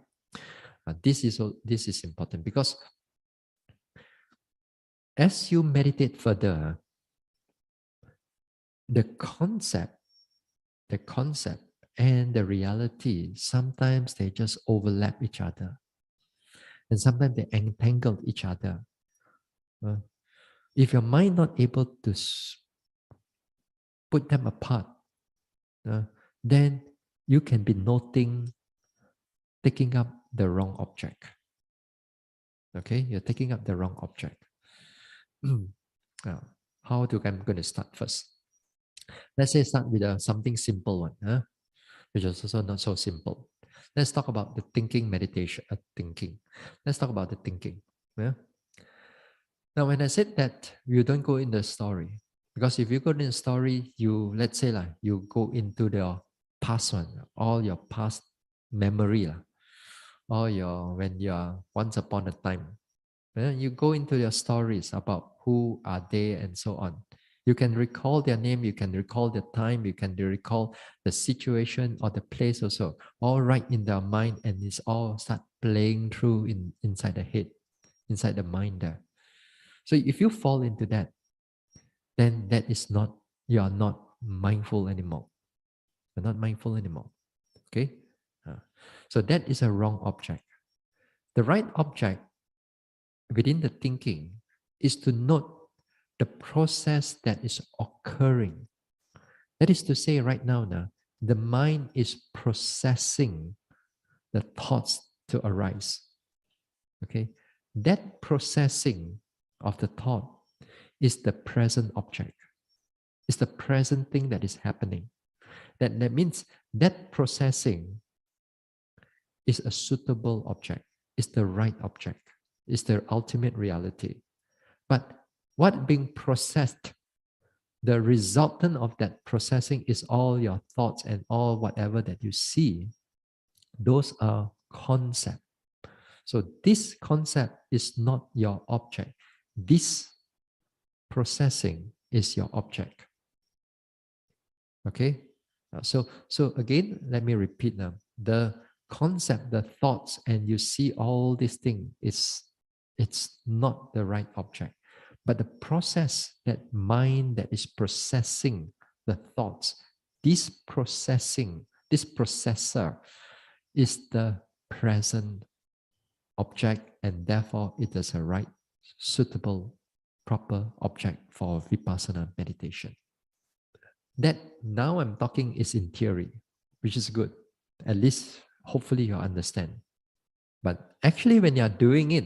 This is important because as you meditate further, the concept and the reality, sometimes they just overlap each other. And sometimes they entangle each other. If your mind not able to put them apart, then you can be taking up the wrong object. Okay, you're taking up the wrong object. I'm going to start first. Let's say start with something simple one, which is also not so simple. Let's talk about the thinking meditation. Thinking. Let's talk about the thinking. Yeah. Now, when I said that you don't go in the story, because if you go in the story, let's say you go into the past one, all your past memory, when you are once upon a time, you go into your stories about who are they and so on. You can recall their name, you can recall the time, you can recall the situation or the place also, all right in their mind, and it's all start playing through inside the head, inside the mind there. So if you fall into that, then you are not mindful anymore. You're not mindful anymore. Okay? So that is a wrong object. The right object within the thinking is to note the process that is occurring. That is to say, right now, the mind is processing the thoughts to arise. Okay? That processing of the thought is the present object. It's the present thing that is happening. That means that processing is a suitable object, is the right object, is the ultimate reality. But what being processed, the resultant of that processing is all your thoughts and all whatever that you see. Those are concepts. So this concept is not your object. This processing is your object. Okay? So again, let me repeat now. The concept, the thoughts, and you see all these things, it's not the right object. But the process, that mind that is processing the thoughts, this processor is the present object, and therefore it is a right suitable, proper object for Vipassana meditation. That now I'm talking is in theory, which is good. At least, hopefully, you understand. But actually, when you're doing it,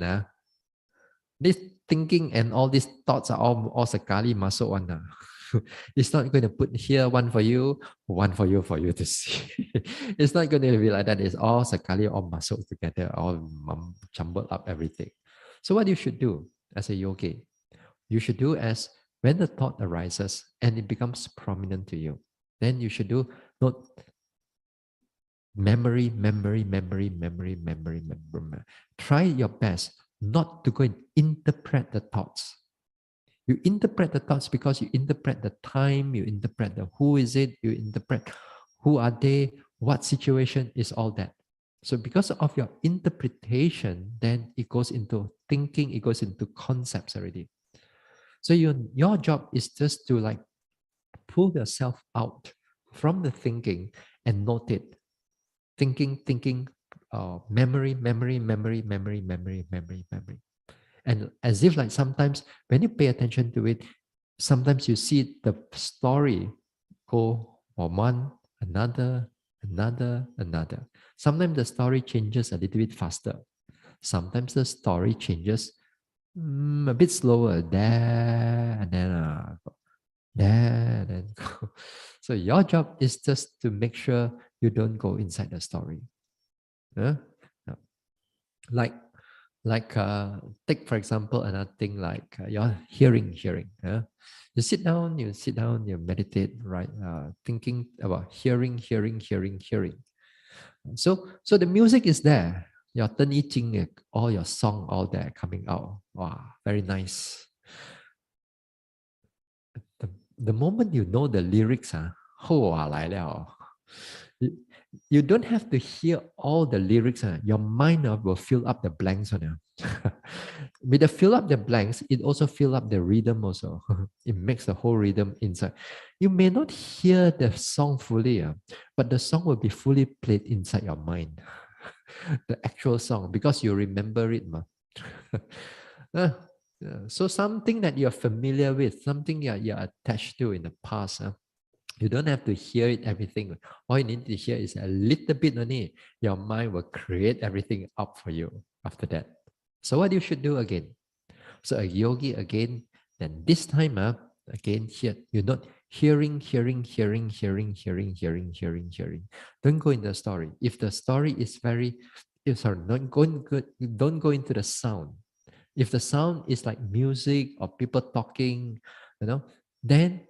this thinking and all these thoughts are all sekali masuk one. It's not going to put here one for you for you to see. It's not going to be like that. It's all sekali, all masuk together, all jumbled up everything. So what you should do as a yogi, you should do as when the thought arises and it becomes prominent to you, then you should do not memory. Try your best not to go and interpret the thoughts. You interpret the thoughts because you interpret the time, you interpret the who is it, you interpret who are they, what situation is all that. So because of your interpretation, then it goes into thinking, it goes into concepts already. So your job is just to like pull yourself out from the thinking and note it. Thinking, memory. And as if like sometimes when you pay attention to it, sometimes you see the story go from one, another. Sometimes the story changes a little bit faster. Sometimes the story changes a bit slower. There and then. So your job is just to make sure you don't go inside the story. Yeah? Like take for example another thing like your hearing. Yeah? You sit down, you meditate, right? Thinking about hearing. So the music is there. Your turn eating, all your song, all there coming out. Wow, very nice. The moment you know the lyrics,来了. You don't have to hear all the lyrics. Your mind will fill up the blanks. With the fill up the blanks, it also fill up the rhythm also. It makes the whole rhythm inside. You may not hear the song fully, but the song will be fully played inside your mind. The actual song, because you remember it. So something that you're familiar with, something you're attached to in the past, you don't have to hear it everything. All you need to hear is a little bit only. Your mind will create everything up for you after that. So what you should do again? So a yogi again, then this time again here, you're not hearing. Don't go in the story. If the story is not going good, don't go into the sound. If the sound is like music or people talking, then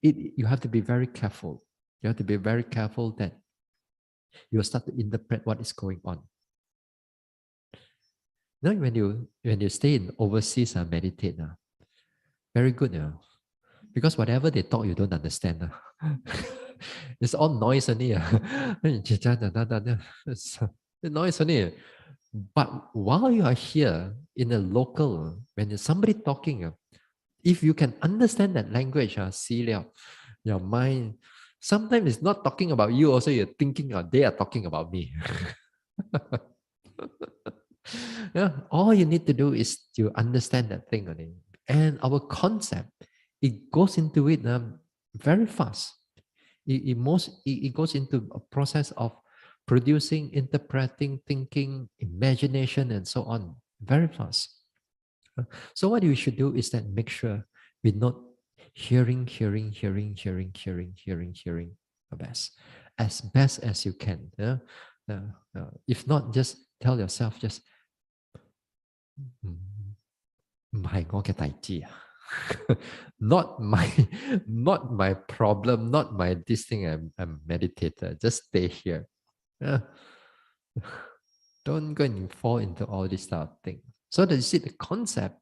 you have to be very careful. You have to be very careful that you start to interpret what is going on. Now, when you stay in overseas and meditate, very good, because whatever they talk, you don't understand. It's all noise only. It's noise only. But while you are here in a local, when there's somebody talking, if you can understand that language, your mind, sometimes it's not talking about you, also you're thinking they are talking about me. Yeah, all you need to do is to understand that thing only. And our concept, it goes into it very fast. It goes into a process of producing, interpreting, thinking, imagination, and so on, very fast. So what we should do is that make sure we're not hearing the best, as best as you can. Yeah? If not, just tell yourself, just not my problem, not my this thing. I'm meditator. Just stay here. Yeah. Don't go and fall into all this type of thing. So that you see the concept.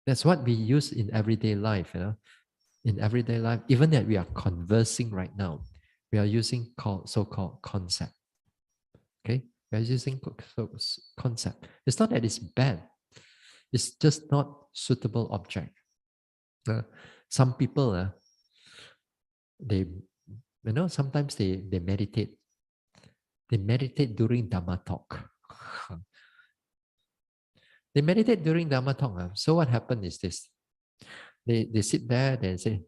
That's what we use in everyday life. In everyday life, even that we are conversing right now, we are using so-called concept. Okay, we are using concept. It's not that it's bad. It's just not suitable object. Some people, they, sometimes they meditate. They meditate during Dhamma talk. They meditate during Dhamma talk. So what happened is this. They sit there, they say,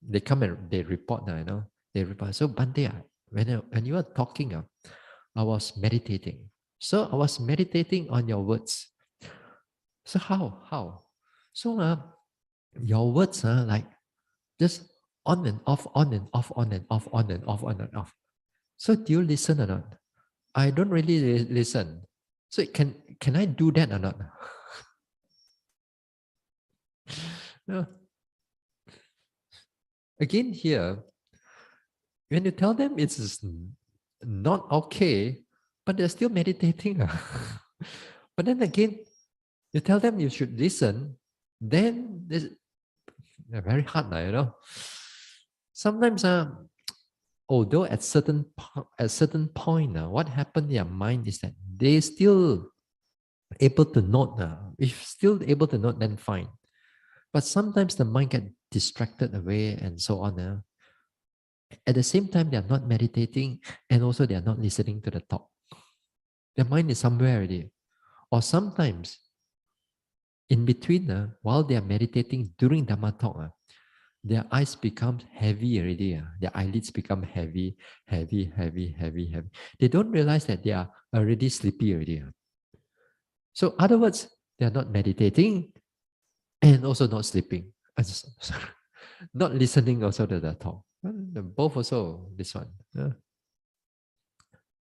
they come and they report now, they report. So Bante, when you were talking, I was meditating. So I was meditating on your words. So how? How? So your words are like just on and off, on and off, on and off, on and off, on and off. So do you listen or not? I don't really listen. So can I do that or not? No. Again here, when you tell them it's not okay, but they're still meditating. But then again, you tell them you should listen, then it's very hard, Sometimes, although at certain point, what happened in their mind is that they still able to note. If still able to note, then fine. But sometimes the mind get distracted away and so on. At the same time, they are not meditating and also they are not listening to the talk. Their mind is somewhere already. Or sometimes, in between, while they are meditating during Dhamma talk, their eyes become heavy already. Their eyelids become heavy, heavy, heavy, heavy, heavy. They don't realize that they are already sleepy already. So, other words, they are not meditating and also not sleeping. Not listening also to the talk. Both also this one.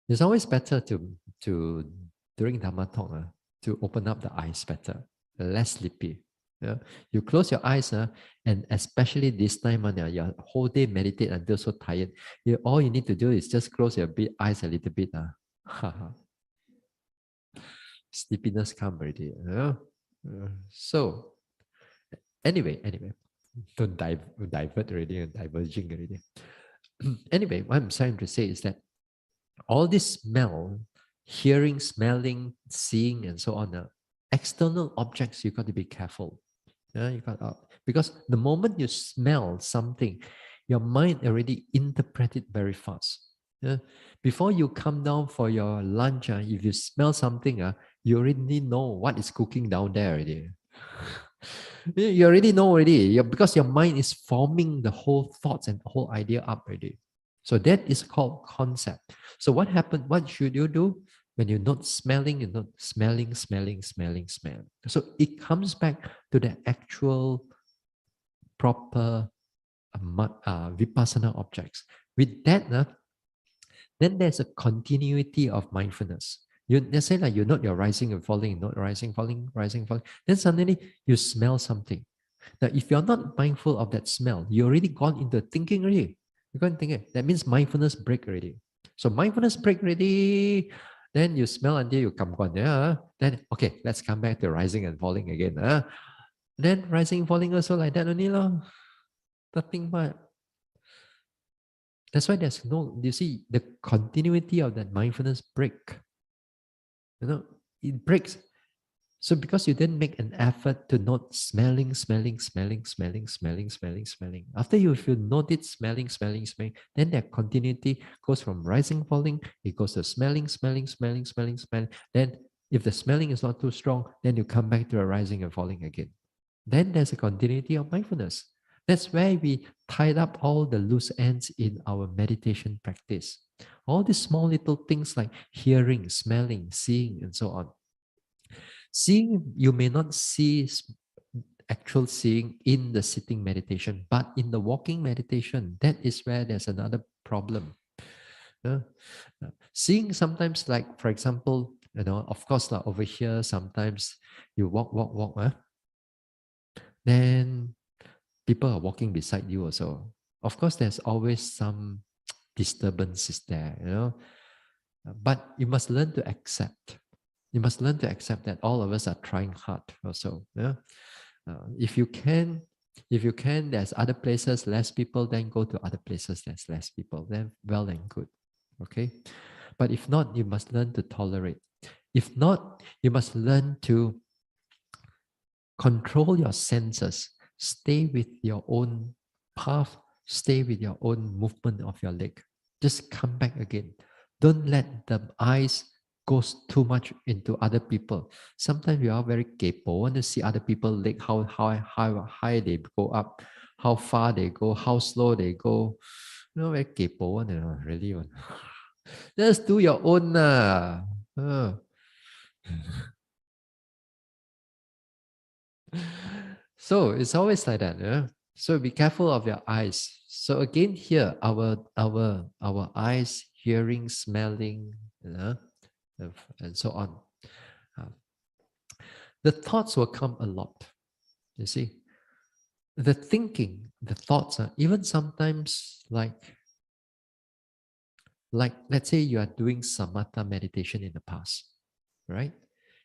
It's always better to during Dhamma talk to open up the eyes better, less sleepy. You close your eyes and especially this time your whole day meditate until so tired. All you need to do is just close your eyes a little bit. Sleepiness come already. So anyway, don't divert already and diverging already. Anyway, what I'm trying to say is that all this smell, hearing, smelling, seeing, and so on, external objects, you got to be careful. Because the moment you smell something, your mind already interpret it very fast. Before you come down for your lunch, if you smell something, you already know what is cooking down there already. You already know already because your mind is forming the whole thoughts and the whole idea up already. So that is called concept. So what happened? What should you do? When you're not smelling, you're not smelling. So it comes back to the actual proper vipassana objects. With that, then there's a continuity of mindfulness. Let's say like you note your rising and falling, not rising, falling, rising, falling. Then suddenly you smell something. Now, if you're not mindful of that smell, you already gone into thinking already. You're going thinking. That means mindfulness break already. So mindfulness break already. Then you smell until you come on. Yeah. Then okay, let's come back to rising and falling again. Then rising and falling also like that only lah. Nothing but. That's why there's no. You see the continuity of that mindfulness break. It breaks. So because you didn't make an effort to not smelling. After you feel noted smelling, then that continuity goes from rising, falling, it goes to smelling. Then if the smelling is not too strong, then you come back to a rising and falling again. Then there's a continuity of mindfulness. That's where we tied up all the loose ends in our meditation practice. All these small little things like hearing, smelling, seeing, and so on. Seeing, you may not see actual seeing in the sitting meditation, but in the walking meditation, that is where there's another problem. Seeing sometimes, like for example, of course, like over here, sometimes you walk, then people are walking beside you also. Of course, there's always some disturbances there, but you must learn to accept. You must learn to accept that all of us are trying hard also. If you can, there's other places, less people, then go to other places, there's less people, then well and good. Okay? But if not, you must learn to tolerate. If not, you must learn to control your senses. Stay with your own path, stay with your own movement of your leg. Just come back again. Don't let the eyes goes too much into other people. Sometimes we are very capable, want to see other people like how high they go up, how far they go, how slow they go. You know, very capable, you know, really. Just do your own. So it's always like that. Yeah? So be careful of your eyes. So again, here our eyes, hearing, smelling, you know, and so on. Uh, the thoughts will come a lot. You see, the thinking, the thoughts are even sometimes like let's say you are doing samatha meditation in the past, right?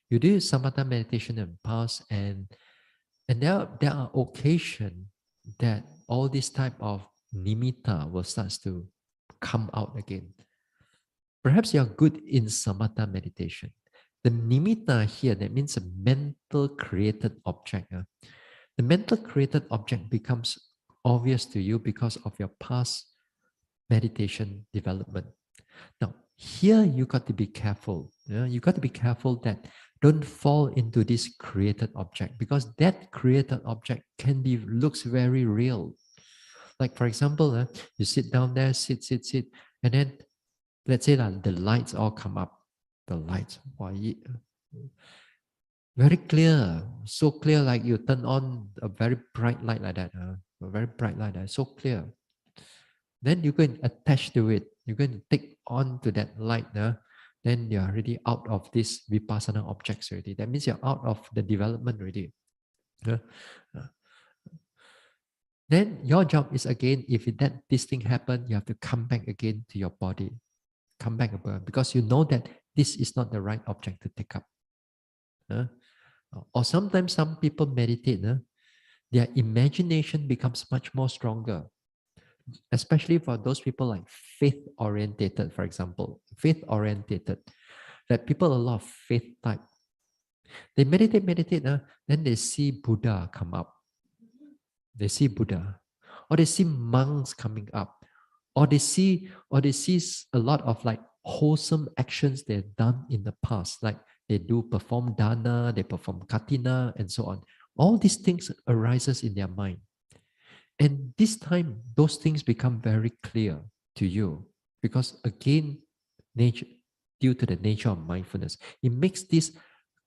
You do samatha meditation in the past, and there are occasions that all this type of nimitta will start to come out again. Perhaps you are good in samatha meditation. The nimitta here, that means a mental created object. The mental created object becomes obvious to you because of your past meditation development. Now, here you got to be careful. You got to be careful that don't fall into this created object, because that created object can be looks very real. Like for example, you sit down there, sit, and then let's say that the lights all come up. The lights, wow, very clear, so clear, like you turn on a very bright light like that, a very bright light, so clear. Then you go and attach to it. You're going to take on to that light. Then you're already out of this vipassana objects already. That means you're out of the development already. Uh, uh, Then your job is again, if this thing happened, you have to come back again to your body. Come back above, because you know that this is not the right object to take up. Or sometimes some people meditate, their imagination becomes much more stronger, especially for those people like faith orientated, for example. Faith orientated, that people a lot of faith type, they meditate, then they see Buddha come up. They see Buddha, or they see monks coming up, or they see a lot of like wholesome actions they've done in the past, like they do perform dana, they perform katina, and so on. All these things arises in their mind, and this time those things become very clear to you, because again, nature, due to the nature of mindfulness, it makes this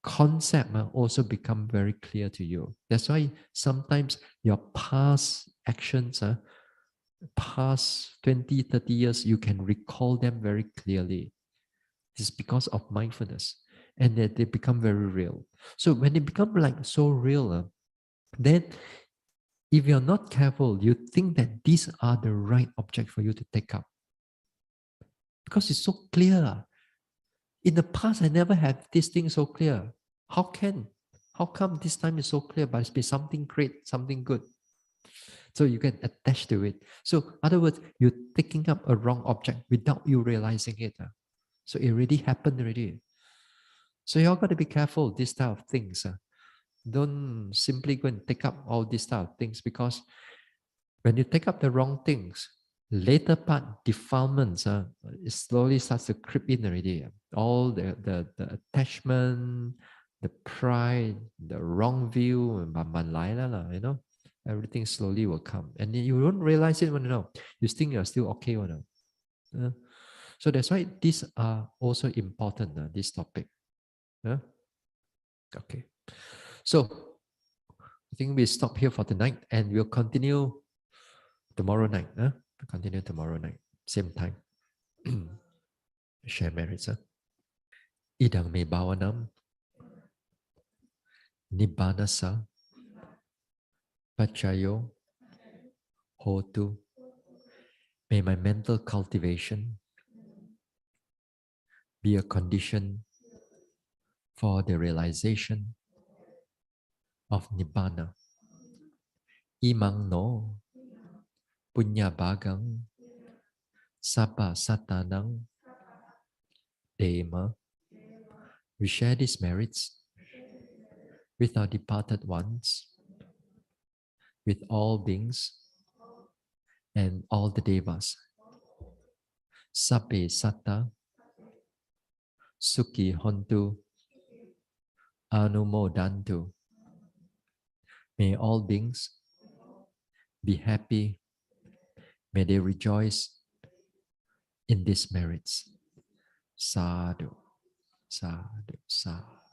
concept also become very clear to you. That's why sometimes your past actions, past 20, 30 years, you can recall them very clearly. It's because of mindfulness, and that they become very real. So when they become like so real, then if you're not careful, you think that these are the right object for you to take up, because it's so clear. In the past, I never had this thing so clear. How can? How come this time is so clear, but it's been something great, something good? So you can attach to it. So, in other words, you're taking up a wrong object without you realizing it. So it already happened already. So you all got to be careful this type of things. Don't simply go and take up all these type of things, because when you take up the wrong things, later part defilements, it slowly starts to creep in already. All the attachment, the pride, the wrong view, you know, everything slowly will come. And then you don't realize it when you know. You think you're still okay. You know? So that's why these are also important, this topic. Okay. So I think we stop here for tonight, and we'll continue tomorrow night. Continue tomorrow night, same time. Share merits. Idang me bhavanam nibbanasa pachayo hotu. May my mental cultivation be a condition for the realization of nibbana. Imang no punya bagang sabba satanang dema. We share these merits with our departed ones, with all beings and all the devas. Sabbe satta Sukhi hontu, anumodantu. May all beings be happy. May they rejoice in these merits. Sadhu, sadhu, sadhu.